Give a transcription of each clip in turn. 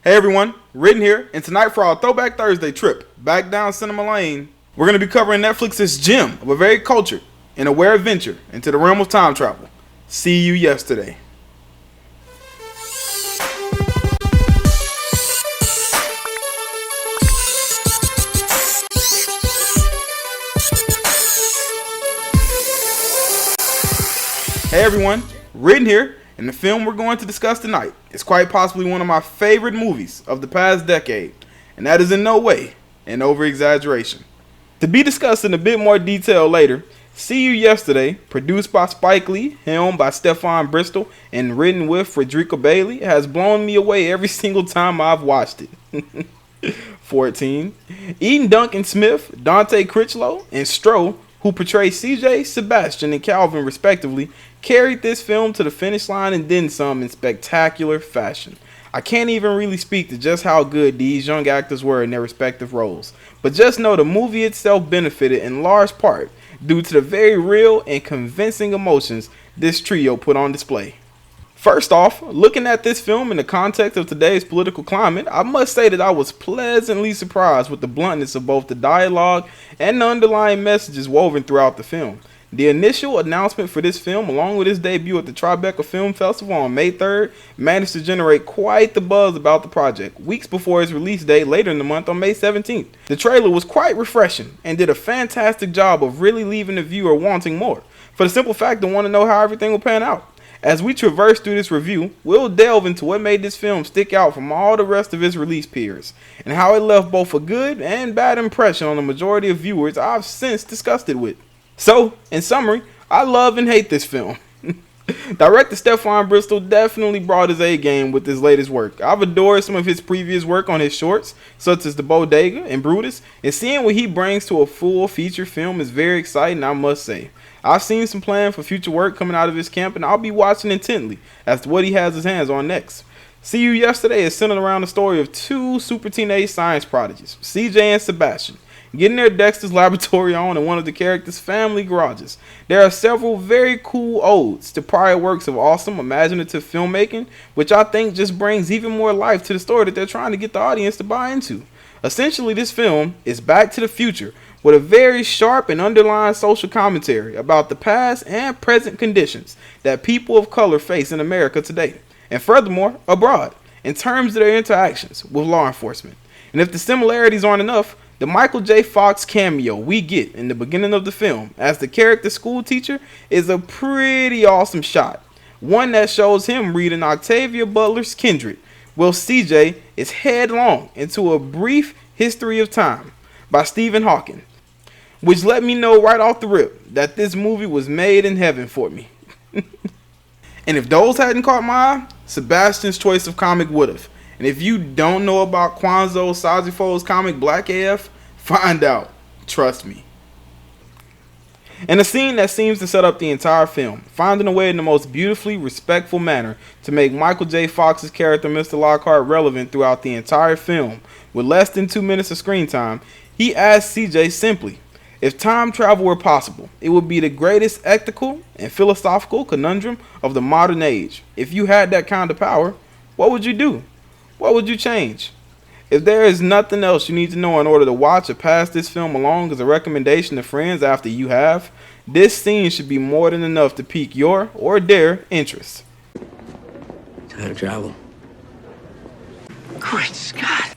Hey everyone, Ridden here, and tonight for our Throwback Thursday trip back down Cinema Lane, we're going to be covering Netflix's gem of a very cultured and aware adventure into the realm of time travel. See You Yesterday. Hey everyone, Ridden here, and the film we're going to discuss tonight is quite possibly one of my favorite movies of the past decade, and that is in no way an over-exaggeration. To be discussed in a bit more detail later, See You Yesterday, produced by Spike Lee, helmed by Stefan Bristol, and written with Frederica Bailey, has blown me away every single time I've watched it. 14. Eden Duncan Smith, Dante Critchlow, and Stroh, who portray CJ, Sebastian, and Calvin respectively, carried this film to the finish line and then some in spectacular fashion. I can't even really speak to just how good these young actors were in their respective roles, but just know the movie itself benefited in large part due to the very real and convincing emotions this trio put on display. First off, looking at this film in the context of today's political climate, I must say that I was pleasantly surprised with the bluntness of both the dialogue and the underlying messages woven throughout the film. The initial announcement for this film, along with its debut at the Throwback Film Festival on May 3rd, managed to generate quite the buzz about the project, weeks before its release date later in the month on May 17th. The trailer was quite refreshing and did a fantastic job of really leaving the viewer wanting more, for the simple fact they want to know how everything will pan out. As we traverse through this review, we'll delve into what made this film stick out from all the rest of its release peers, and how it left both a good and bad impression on the majority of viewers I've since discussed it with. So, in summary, I love and hate this film. Director Stefan Bristol definitely brought his A game with his latest work. I've adored some of his previous work on his shorts, such as The Bodega and Brutus, and seeing what he brings to a full feature film is very exciting, I must say. I've seen some plans for future work coming out of his camp, and I'll be watching intently as to what he has his hands on next. See You Yesterday is centered around the story of two super teenage science prodigies, CJ and Sebastian, getting their Dexter's laboratory on in one of the characters' family garages. There are several very cool odes to prior works of awesome, imaginative filmmaking, which I think just brings even more life to the story that they're trying to get the audience to buy into. Essentially, this film is Back to the Future, with a very sharp and underlying social commentary about the past and present conditions that people of color face in America today, and furthermore, abroad, in terms of their interactions with law enforcement. And if the similarities aren't enough, the Michael J. Fox cameo we get in the beginning of the film as the character school teacher is a pretty awesome shot. One that shows him reading Octavia Butler's Kindred, while CJ is headlong into A Brief History of Time by Stephen Hawking, which let me know right off the rip that this movie was made in heaven for me. And if those hadn't caught my eye, Sebastian's choice of comic would've. And if you don't know about Kwanzo Sazifo's comic Black AF, find out. Trust me. And a scene that seems to set up the entire film, finding a way in the most beautifully respectful manner to make Michael J. Fox's character Mr. Lockhart relevant throughout the entire film. With less than 2 minutes of screen time, he asks CJ simply, if time travel were possible, it would be the greatest ethical and philosophical conundrum of the modern age. If you had that kind of power, what would you do? What would you change? If there is nothing else you need to know in order to watch or pass this film along as a recommendation to friends after you have, this scene should be more than enough to pique your or their interest. Time travel. Great Scott.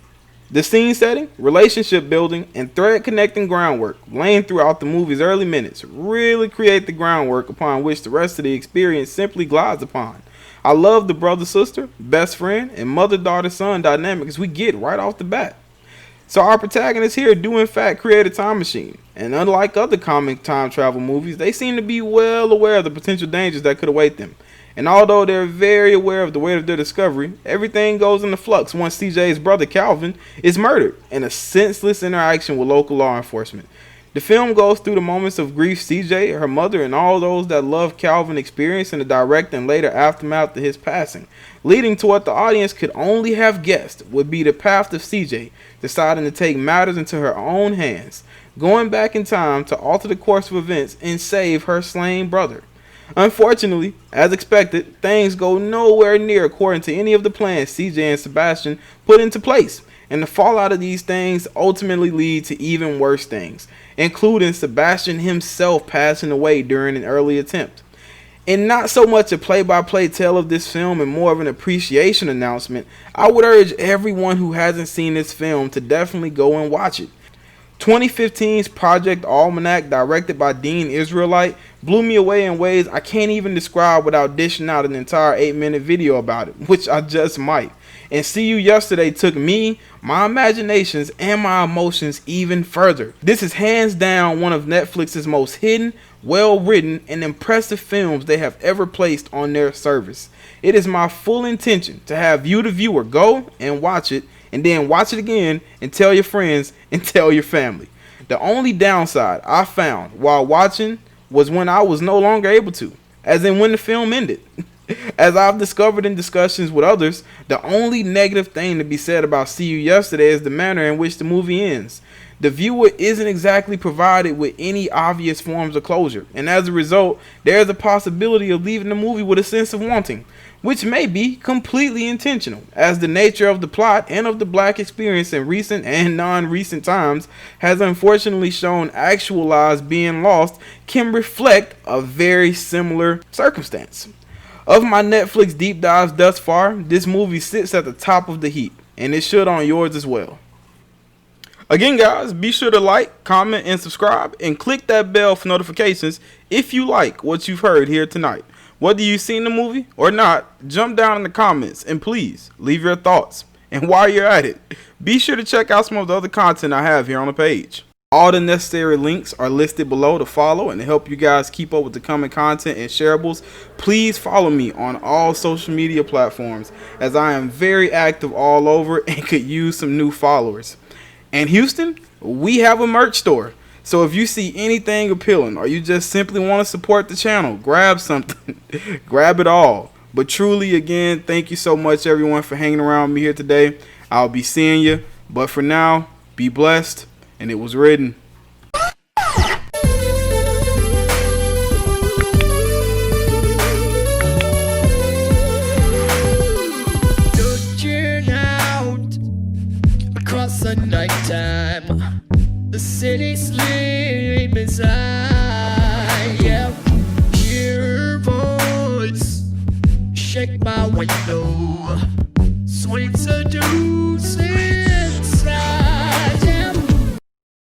The scene setting, relationship building, and thread connecting groundwork laying throughout the movie's early minutes really create the groundwork upon which the rest of the experience simply glides upon. I love the brother-sister, best friend, and mother-daughter-son dynamics we get right off the bat. So our protagonists here do in fact create a time machine, and unlike other comic time travel movies, they seem to be well aware of the potential dangers that could await them. And although they're very aware of the weight of their discovery, everything goes into flux once CJ's brother Calvin is murdered in a senseless interaction with local law enforcement. The film goes through the moments of grief CJ, her mother, and all those that love Calvin experience in the direct and later aftermath of his passing, leading to what the audience could only have guessed would be the path of CJ deciding to take matters into her own hands, going back in time to alter the course of events and save her slain brother. Unfortunately, as expected, things go nowhere near according to any of the plans CJ and Sebastian put into place, and the fallout of these things ultimately lead to even worse things, including Sebastian himself passing away during an early attempt. In not so much a play-by-play tale of this film and more of an appreciation announcement, I would urge everyone who hasn't seen this film to definitely go and watch it. 2015's Project Almanac, directed by Dean Israelite, blew me away in ways I can't even describe without dishing out an entire 8-minute video about it, which I just might. And See You Yesterday took me, my imaginations, and my emotions even further. This is hands down one of Netflix's most hidden, well-written, and impressive films they have ever placed on their service. It is my full intention to have you, the viewer, go and watch it, and then watch it again and tell your friends and tell your family. The only downside I found while watching was when I was no longer able to, as in when the film ended. As I've discovered in discussions with others, the only negative thing to be said about See You Yesterday is the manner in which the movie ends. The viewer isn't exactly provided with any obvious forms of closure, and as a result, there is a possibility of leaving the movie with a sense of wanting, which may be completely intentional, as the nature of the plot and of the black experience in recent and non-recent times has unfortunately shown actual lives being lost can reflect a very similar circumstance. Of my Netflix deep dives thus far, this movie sits at the top of the heap, and it should on yours as well. Again, guys, be sure to like, comment, and subscribe, and click that bell for notifications if you like what you've heard here tonight. Whether you've seen the movie or not, jump down in the comments and please leave your thoughts. And while you're at it, be sure to check out some of the other content I have here on the page. All the necessary links are listed below to follow, and to help you guys keep up with the coming content and shareables, please follow me on all social media platforms, as I am very active all over and could use some new followers. And Houston, we have a merch store. So if you see anything appealing or you just simply want to support the channel, grab something. Grab it all. But truly, again, thank you so much, everyone, for hanging around me here today. I'll be seeing you. But for now, be blessed. And it was written. Looking out across the nighttime, the city sleep inside. Yeah, hear her voice shake my window, sweet seduce.